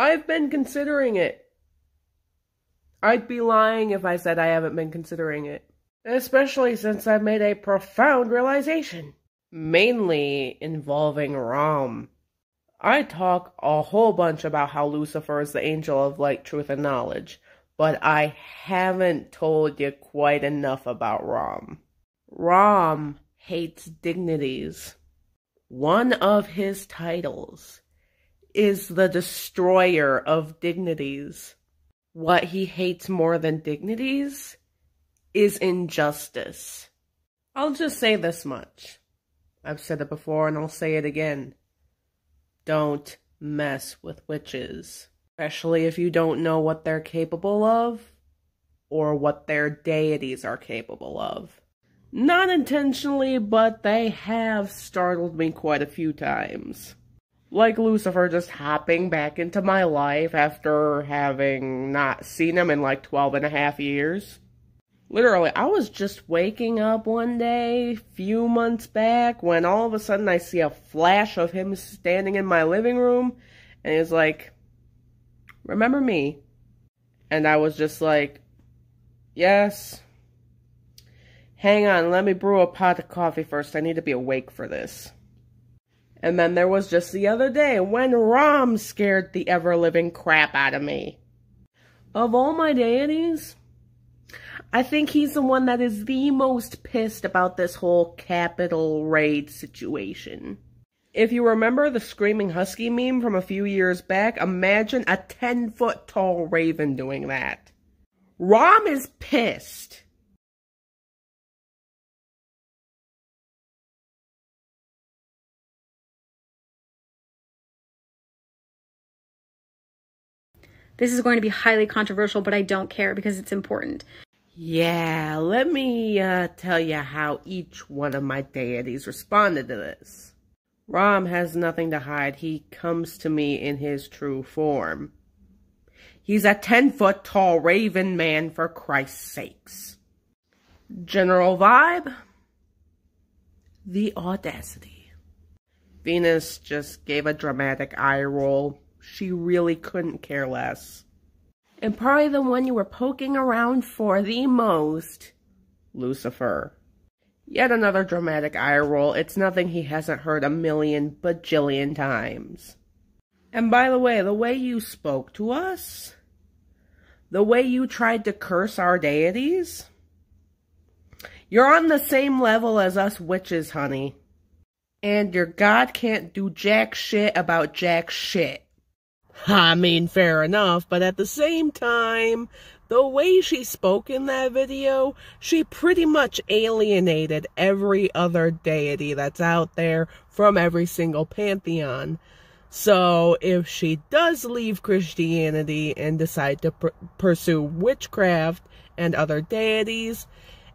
I've been considering it. I'd be lying if I said I haven't been considering it. Especially since I've made a profound realization. Mainly involving Rom. I talk a whole bunch about how Lucifer is the angel of light, truth, and knowledge, but I haven't told you quite enough about Rom. Rom hates dignities. One of his titles is the destroyer of dignities. What he hates more than dignities is injustice. I'll just say this much. I've said it before and I'll say it again. Don't mess with witches. Especially if you don't know what they're capable of or what their deities are capable of. Not intentionally, but they have startled me quite a few times. Like Lucifer just hopping back into my life after having not seen him in like 12.5 years. Literally, I was just waking up one day, few months back, when all of a sudden I see a flash of him standing in my living room, and he's like, "Remember me?" And I was just like, "Yes. Hang on, let me brew a pot of coffee first. I need to be awake for this." And then there was just the other day when Rom scared the ever-living crap out of me. Of all my deities, I think he's the one that is the most pissed about this whole capital raid situation. If you remember the Screaming Husky meme from a few years back, imagine a 10-foot tall raven doing that. Rom is pissed. This is going to be highly controversial, but I don't care because it's important. Yeah, let me tell you how each one of my deities responded to this. Rom has nothing to hide. He comes to me in his true form. He's a 10-foot tall raven man, for Christ's sakes. General vibe? The audacity. Venus just gave a dramatic eye roll. She really couldn't care less. And probably the one you were poking around for the most, Lucifer. Yet another dramatic eye roll. It's nothing he hasn't heard a million bajillion times. And by the way you spoke to us, the way you tried to curse our deities, you're on the same level as us witches, honey. And your god can't do jack shit about jack shit. I mean, fair enough, but at the same time, the way she spoke in that video, she pretty much alienated every other deity that's out there from every single pantheon. So, if she does leave Christianity and decide to pursue witchcraft and other deities,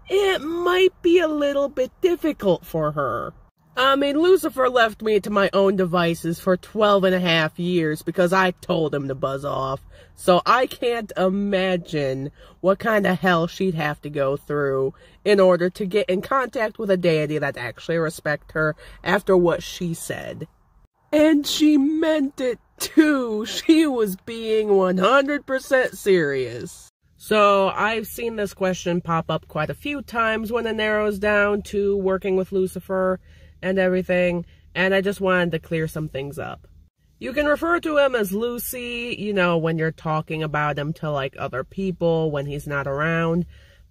it might be a little bit difficult for her. I mean, Lucifer left me to my own devices for 12.5 years because I told him to buzz off. So I can't imagine what kind of hell she'd have to go through in order to get in contact with a deity that actually respects her after what she said. And she meant it too. She was being 100% serious. So I've seen this question pop up quite a few times when it narrows down to working with Lucifer and everything, and I just wanted to clear some things up. You can refer to him as Lucy, you know, when you're talking about him to, like, other people when he's not around.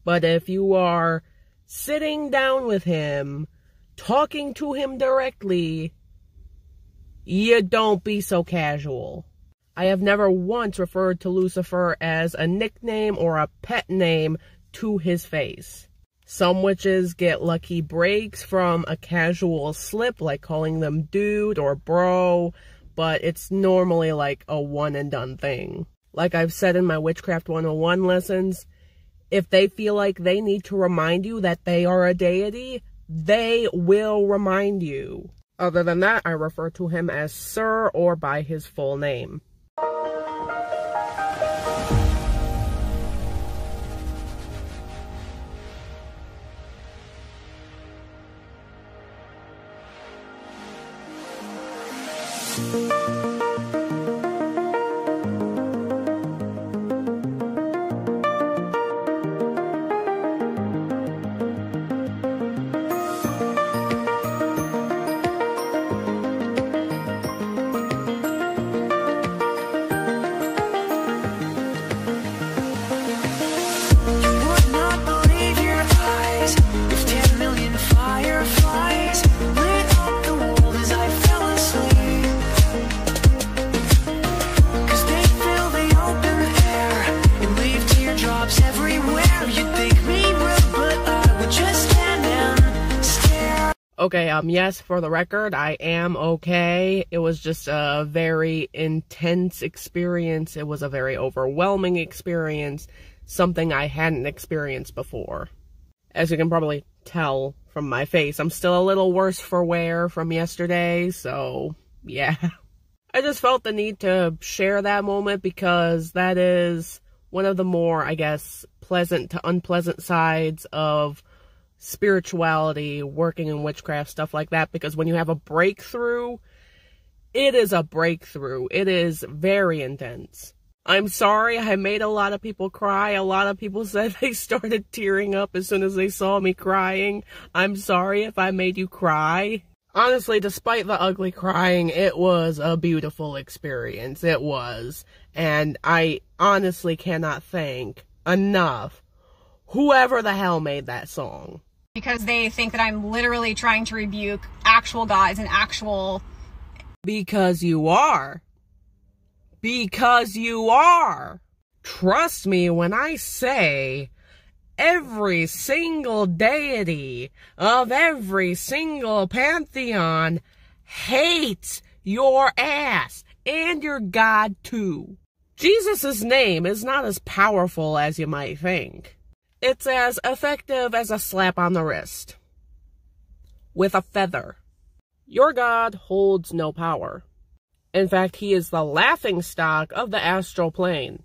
But if you are sitting down with him, talking to him directly, you don't be so casual. I have never once referred to Lucifer as a nickname or a pet name to his face. Some witches get lucky breaks from a casual slip, like calling them dude or bro, but it's normally like a one and done thing. Like I've said in my Witchcraft 101 lessons, if they feel like they need to remind you that they are a deity, they will remind you. Other than that, I refer to him as Sir or by his full name. Okay, yes, for the record, I am okay. It was just a very intense experience. It was a very overwhelming experience, something I hadn't experienced before. As you can probably tell from my face, I'm still a little worse for wear from yesterday, so yeah. I just felt the need to share that moment because that is one of the more, I guess, pleasant to unpleasant sides of spirituality, working in witchcraft, stuff like that, because when you have a breakthrough, it is a breakthrough. It is very intense. I'm sorry I made a lot of people cry. A lot of people said they started tearing up as soon as they saw me crying. I'm sorry if I made you cry. Honestly, despite the ugly crying, it was a beautiful experience. It was. And I honestly cannot thank enough whoever the hell made that song. Because they think that I'm literally trying to rebuke actual gods and actual... Because you are. Because you are. Trust me when I say every single deity of every single pantheon hates your ass and your God too. Jesus' name is not as powerful as you might think. It's as effective as a slap on the wrist. With a feather. Your God holds no power. In fact, he is the laughingstock of the astral plane.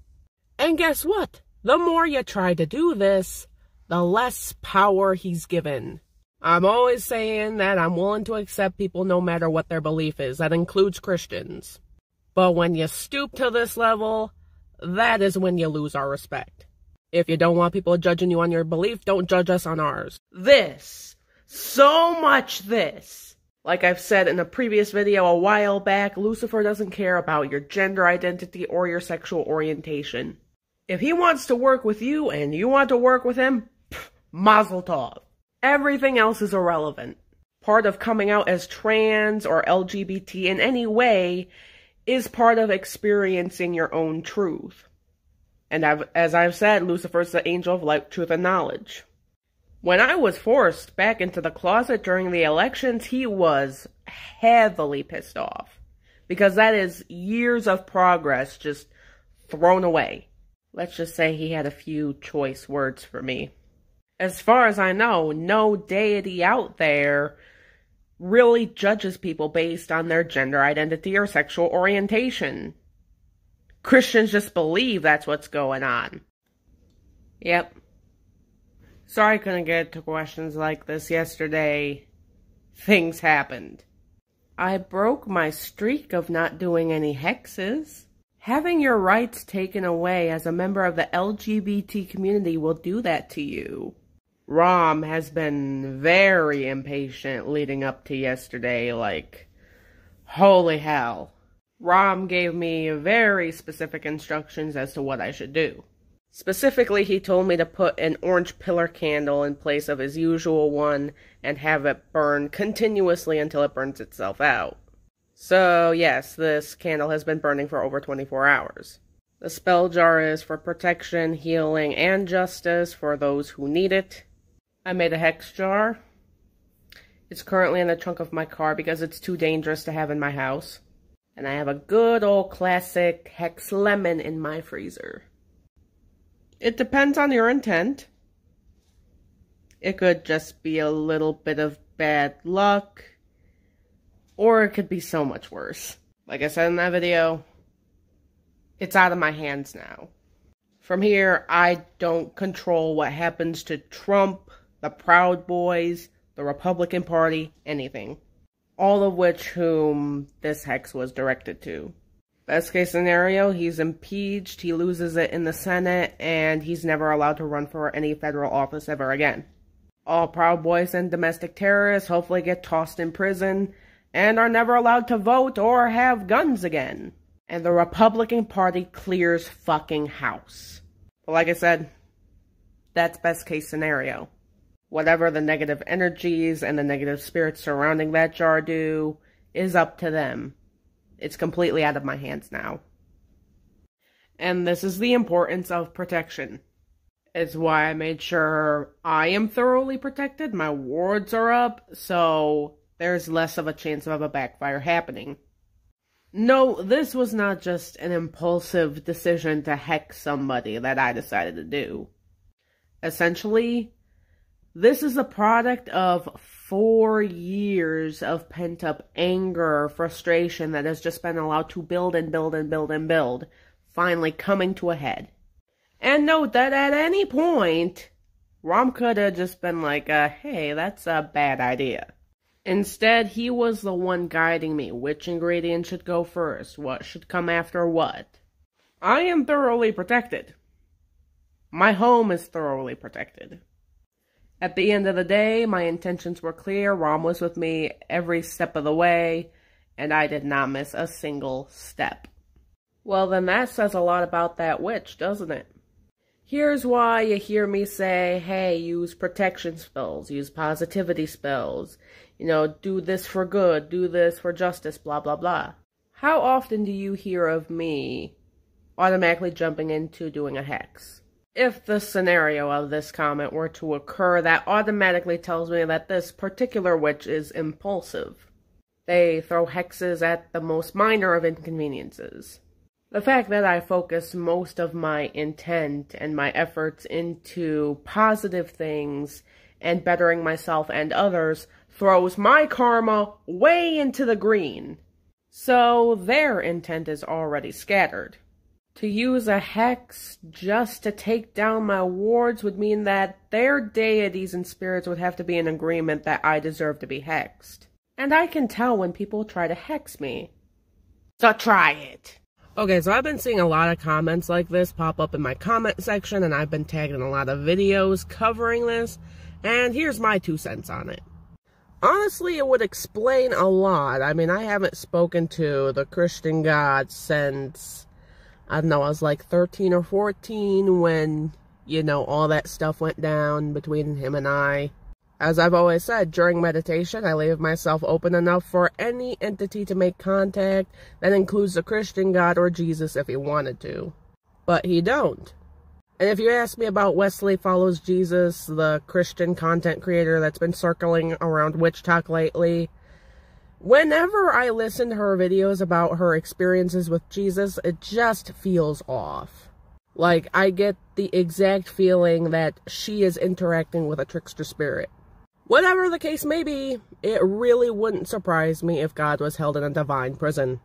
And guess what? The more you try to do this, the less power he's given. I'm always saying that I'm willing to accept people no matter what their belief is. That includes Christians. But when you stoop to this level, that is when you lose our respect. If you don't want people judging you on your belief, don't judge us on ours. This. So much this. Like I've said in a previous video a while back, Lucifer doesn't care about your gender identity or your sexual orientation. If he wants to work with you and you want to work with him, mazel tov. Everything else is irrelevant. Part of coming out as trans or LGBT in any way is part of experiencing your own truth. And as I've said, Lucifer's the angel of light, truth, and knowledge. When I was forced back into the closet during the elections, he was heavily pissed off. Because that is years of progress just thrown away. Let's just say he had a few choice words for me. As far as I know, no deity out there really judges people based on their gender identity or sexual orientation. Christians just believe that's what's going on. Yep. Sorry I couldn't get to questions like this yesterday. Things happened. I broke my streak of not doing any hexes. Having your rights taken away as a member of the LGBT community will do that to you. Rom has been very impatient leading up to yesterday, like, holy hell. Rom gave me very specific instructions as to what I should do. Specifically, he told me to put an orange pillar candle in place of his usual one and have it burn continuously until it burns itself out. So, yes, this candle has been burning for over 24 hours. The spell jar is for protection, healing, and justice for those who need it. I made a hex jar. It's currently in the trunk of my car because it's too dangerous to have in my house. And I have a good old classic hex lemon in my freezer. It depends on your intent. It could just be a little bit of bad luck. Or it could be so much worse. Like I said in that video, it's out of my hands now. From here, I don't control what happens to Trump, the Proud Boys, the Republican Party, anything. All of which whom this hex was directed to. Best case scenario, he's impeached, he loses it in the Senate, and he's never allowed to run for any federal office ever again. All Proud Boys and domestic terrorists hopefully get tossed in prison, and are never allowed to vote or have guns again. And the Republican Party clears fucking house. But like I said, that's best case scenario. Whatever the negative energies and the negative spirits surrounding that jar do is up to them. It's completely out of my hands now. And this is the importance of protection. It's why I made sure I am thoroughly protected, my wards are up, so there's less of a chance of a backfire happening. No, this was not just an impulsive decision to hex somebody that I decided to do. Essentially, this is a product of 4 years of pent-up anger, frustration that has just been allowed to build and build and build and build, finally coming to a head. And note that at any point, Rom could have just been like, hey, that's a bad idea. Instead, he was the one guiding me. Which ingredient should go first? What should come after what? I am thoroughly protected. My home is thoroughly protected. At the end of the day, my intentions were clear. Rom was with me every step of the way, and I did not miss a single step. Well, then that says a lot about that witch, doesn't it? Here's why you hear me say, hey, use protection spells, use positivity spells, do this for good, do this for justice, blah, blah, blah. How often do you hear of me automatically jumping into doing a hex? If the scenario of this comment were to occur, that automatically tells me that this particular witch is impulsive. They throw hexes at the most minor of inconveniences. The fact that I focus most of my intent and my efforts into positive things and bettering myself and others throws my karma way into the green. So their intent is already scattered. To use a hex just to take down my wards would mean that their deities and spirits would have to be in agreement that I deserve to be hexed. And I can tell when people try to hex me. So try it. Okay, so I've been seeing a lot of comments like this pop up in my comment section, and I've been tagged in a lot of videos covering this, and here's my 2 cents on it. Honestly, it would explain a lot. I mean, I haven't spoken to the Christian God since, I don't know, I was like 13 or 14 when, all that stuff went down between him and I. As I've always said, during meditation, I leave myself open enough for any entity to make contact. That includes the Christian God or Jesus if he wanted to. But he don't. And if you ask me about Wesley Follows Jesus, the Christian content creator that's been circling around WitchTok lately, whenever I listen to her videos about her experiences with Jesus, it just feels off. Like, I get the exact feeling that she is interacting with a trickster spirit. Whatever the case may be, it really wouldn't surprise me if God was held in a divine prison.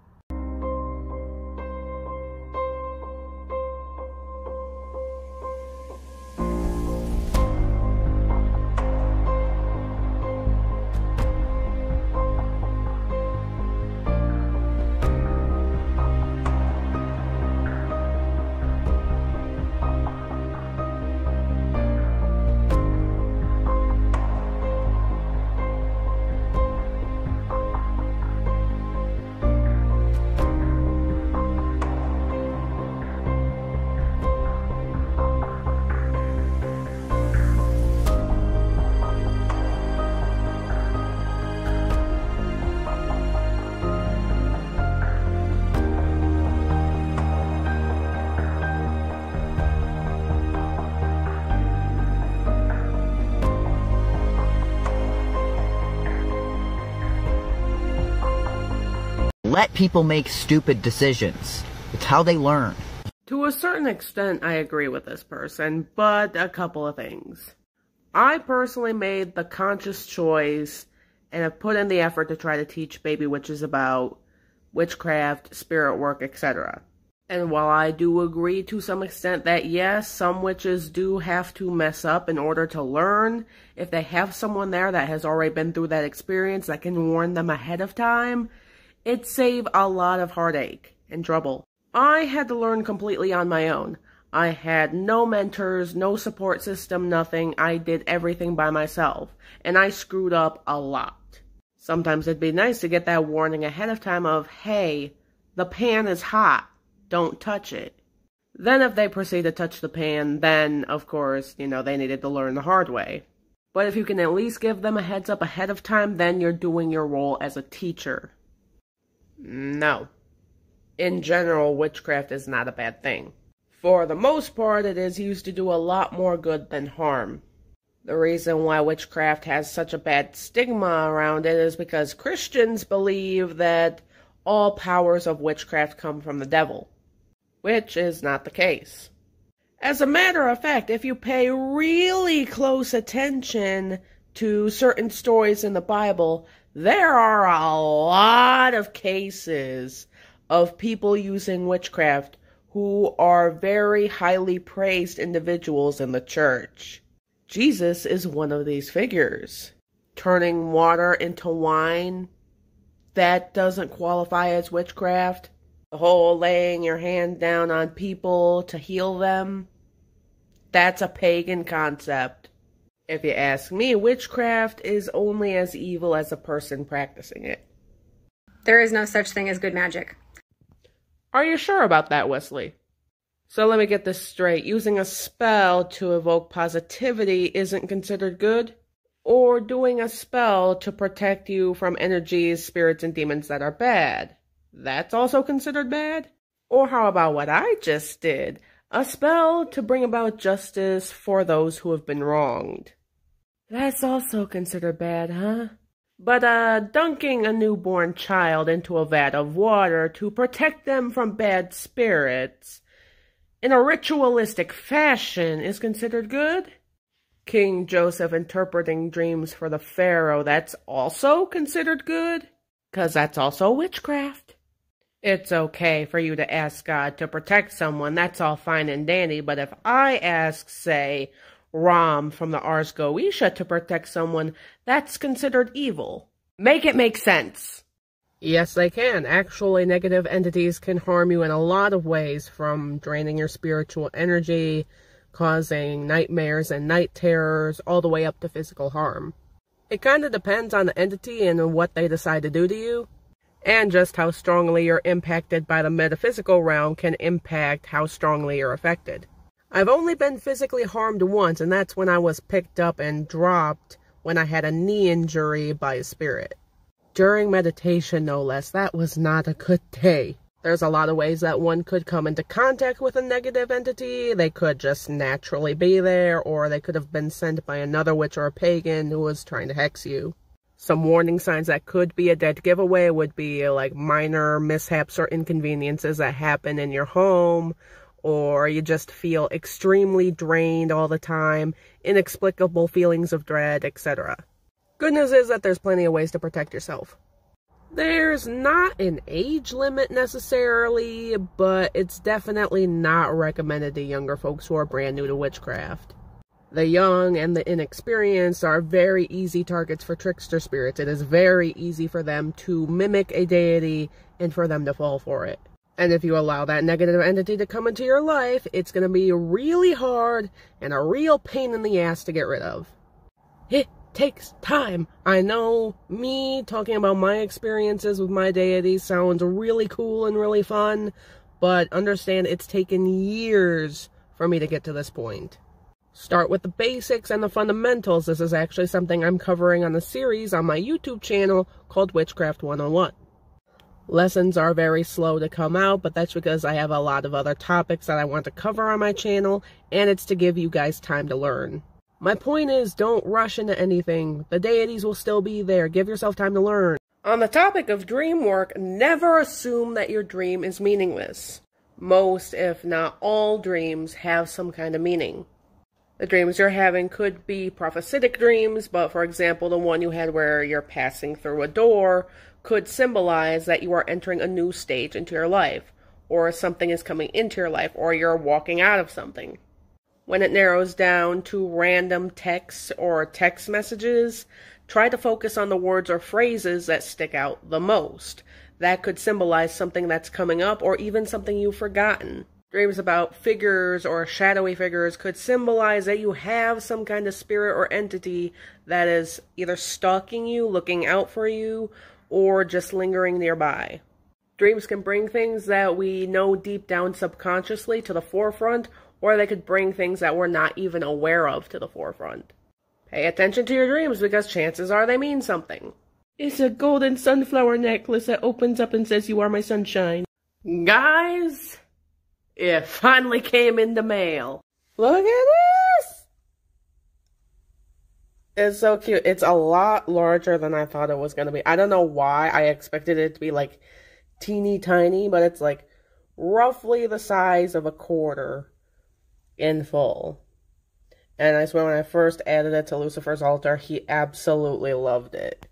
Let people make stupid decisions. It's how they learn. To a certain extent, I agree with this person, but a couple of things. I personally made the conscious choice and have put in the effort to try to teach baby witches about witchcraft, spirit work, etc. And while I do agree to some extent that yes, some witches do have to mess up in order to learn, if they have someone there that has already been through that experience that can warn them ahead of time, it'd save a lot of heartache and trouble. I had to learn completely on my own. I had no mentors, no support system, nothing. I did everything by myself, and I screwed up a lot. Sometimes it'd be nice to get that warning ahead of time of, hey, the pan is hot, don't touch it. Then if they proceed to touch the pan, then, of course, they needed to learn the hard way. But if you can at least give them a heads up ahead of time, then you're doing your role as a teacher. No. In general, witchcraft is not a bad thing. For the most part, it is used to do a lot more good than harm. The reason why witchcraft has such a bad stigma around it is because Christians believe that all powers of witchcraft come from the devil, which is not the case. As a matter of fact, if you pay really close attention to certain stories in the Bible, there are a lot of cases of people using witchcraft who are very highly praised individuals in the church. Jesus is one of these figures. Turning water into wine, that doesn't qualify as witchcraft. The whole laying your hand down on people to heal them, that's a pagan concept. If you ask me, witchcraft is only as evil as a person practicing it. There is no such thing as good magic. Are you sure about that, Wesley? So let me get this straight. Using a spell to evoke positivity isn't considered good? Or doing a spell to protect you from energies, spirits, and demons that are bad, that's also considered bad? Or how about what I just did? A spell to bring about justice for those who have been wronged. That's also considered bad, huh? But dunking a newborn child into a vat of water to protect them from bad spirits in a ritualistic fashion is considered good? King Joseph interpreting dreams for the Pharaoh, that's also considered good? 'Cause that's also witchcraft. It's okay for you to ask God to protect someone, that's all fine and dandy, but if I ask, say, Ram from the Ars Goetia to protect someone, that's considered evil. Make it make sense. Yes, they can. Actually, negative entities can harm you in a lot of ways, from draining your spiritual energy, causing nightmares and night terrors, all the way up to physical harm. It kind of depends on the entity and what they decide to do to you, and just how strongly you're impacted by the metaphysical realm can impact how strongly you're affected. I've only been physically harmed once, and that's when I was picked up and dropped when I had a knee injury by a spirit. During meditation, no less. That was not a good day. There's a lot of ways that one could come into contact with a negative entity. They could just naturally be there, or they could have been sent by another witch or a pagan who was trying to hex you. Some warning signs that could be a dead giveaway would be like minor mishaps or inconveniences that happen in your home, or you just feel extremely drained all the time, inexplicable feelings of dread, etc. Good news is that there's plenty of ways to protect yourself. There's not an age limit necessarily, but it's definitely not recommended to younger folks who are brand new to witchcraft. The young and the inexperienced are very easy targets for trickster spirits. It is very easy for them to mimic a deity and for them to fall for it. And if you allow that negative entity to come into your life, it's going to be really hard and a real pain in the ass to get rid of. It takes time. I know me talking about my experiences with my deity sounds really cool and really fun, but understand it's taken years for me to get to this point. Start with the basics and the fundamentals. This is actually something I'm covering on a series on my YouTube channel called Witchcraft 101. Lessons are very slow to come out, but that's because I have a lot of other topics that I want to cover on my channel, and it's to give you guys time to learn. My point is, don't rush into anything. The deities will still be there. Give yourself time to learn. On the topic of dream work, never assume that your dream is meaningless. Most, if not all, dreams have some kind of meaning. The dreams you're having could be prophetic dreams, but for example, the one you had where you're passing through a door could symbolize that you are entering a new stage into your life, or something is coming into your life, or you're walking out of something. When it narrows down to random texts or text messages, try to focus on the words or phrases that stick out the most. That could symbolize something that's coming up, or even something you've forgotten. Dreams about figures or shadowy figures could symbolize that you have some kind of spirit or entity that is either stalking you, looking out for you, or just lingering nearby. Dreams can bring things that we know deep down subconsciously to the forefront, or they could bring things that we're not even aware of to the forefront. Pay attention to your dreams, because chances are they mean something. It's a golden sunflower necklace that opens up and says, "You are my sunshine." Guys, It finally came in the mail. Look at this! It's so cute. It's a lot larger than I thought it was going to be. I don't know why. I expected it to be like teeny tiny, but it's like roughly the size of a quarter in full. And I swear when I first added it to Lucifer's altar, he absolutely loved it.